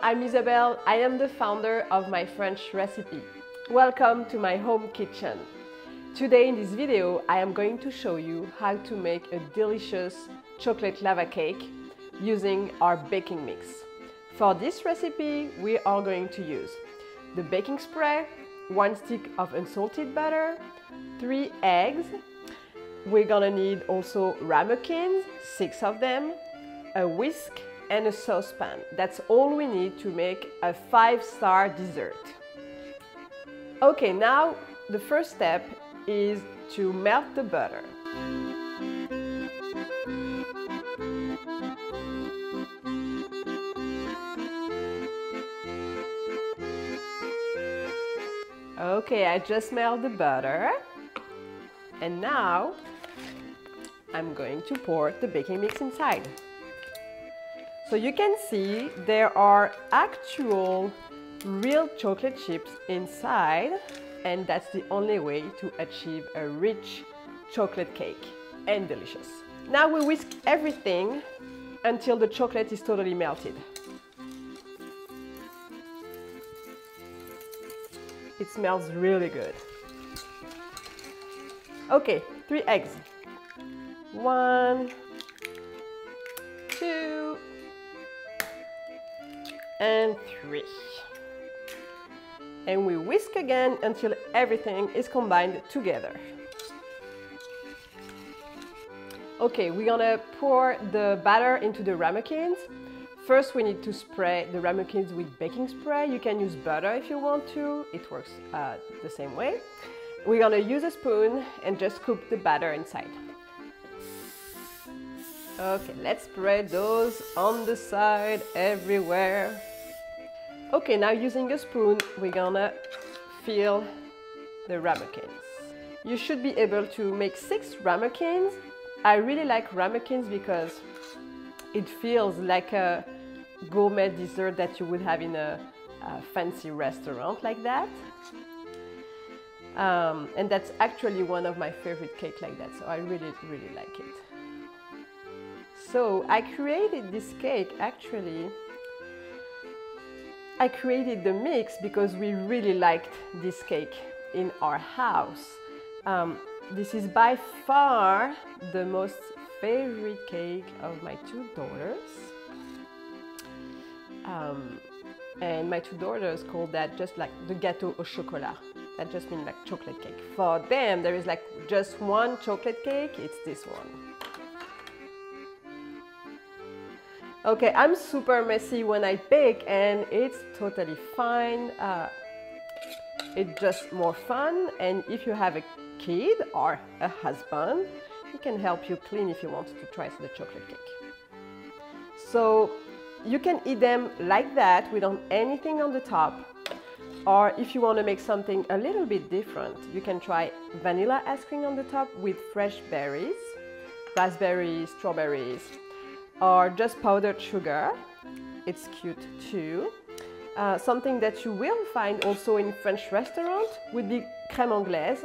I'm Isabel. I am the founder of My French Recipe. Welcome to my home kitchen. Today in this video, I am going to show you how to make a delicious chocolate lava cake using our baking mix. For this recipe, we are going to use the baking spray, 1 stick of unsalted butter, 3 eggs. We're gonna need also ramekins, 6 of them, a whisk, and a saucepan. That's all we need to make a 5-star dessert. Okay, now the first step is to melt the butter. Okay, I just melted the butter, and now I'm going to pour the baking mix inside. So you can see there are actual real chocolate chips inside, and that's the only way to achieve a rich chocolate cake and delicious. Now we whisk everything until the chocolate is totally melted. It smells really good. Okay, 3 eggs. 1, 2, and 3. And we whisk again until everything is combined together. Okay, we're gonna pour the batter into the ramekins. First, we need to spray the ramekins with baking spray. You can use butter if you want to. It works the same way. We're gonna use a spoon and just scoop the batter inside. Okay, let's spread those on the side everywhere. Okay, now using a spoon, we're gonna fill the ramekins. You should be able to make 6 ramekins. I really like ramekins because it feels like a gourmet dessert that you would have in a fancy restaurant like that. And that's actually one of my favorite cakes like that, so I really like it. So I created this cake actually. I created the mix because we really liked this cake in our house. This is by far the most favorite cake of my 2 daughters. And my 2 daughters call that just like the gâteau au chocolat. That just means like chocolate cake. For them, there is like just one chocolate cake, it's this one. Okay, I'm super messy when I bake and it's totally fine. It's just more fun, and if you have a kid or a husband, he can help you clean if you want to try the chocolate cake. So you can eat them like that without anything on the top, or if you want to make something a little bit different, you can try vanilla ice cream on the top with fresh berries, raspberries, strawberries, or just powdered sugar. It's cute too. Something that you will find also in French restaurants would be creme anglaise.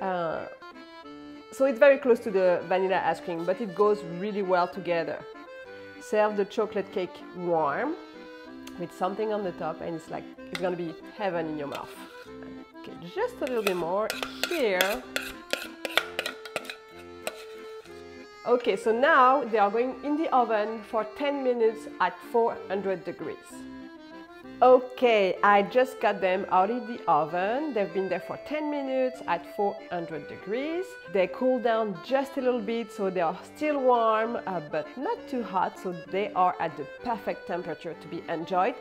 So it's very close to the vanilla ice cream, but it goes really well together. Serve the chocolate cake warm with something on the top, and it's gonna be heaven in your mouth. Okay, just a little bit more here. Okay, so now they are going in the oven for 10 minutes at 400 degrees. Okay, I just got them out of the oven. They've been there for 10 minutes at 400 degrees. They cool down just a little bit, so they are still warm, but not too hot, so they are at the perfect temperature to be enjoyed.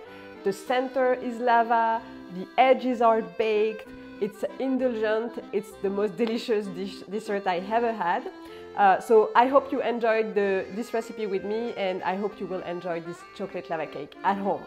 The center is lava, the edges are baked, it's indulgent, it's the most delicious dessert I ever had. So I hope you enjoyed this recipe with me, and I hope you will enjoy this chocolate lava cake at home.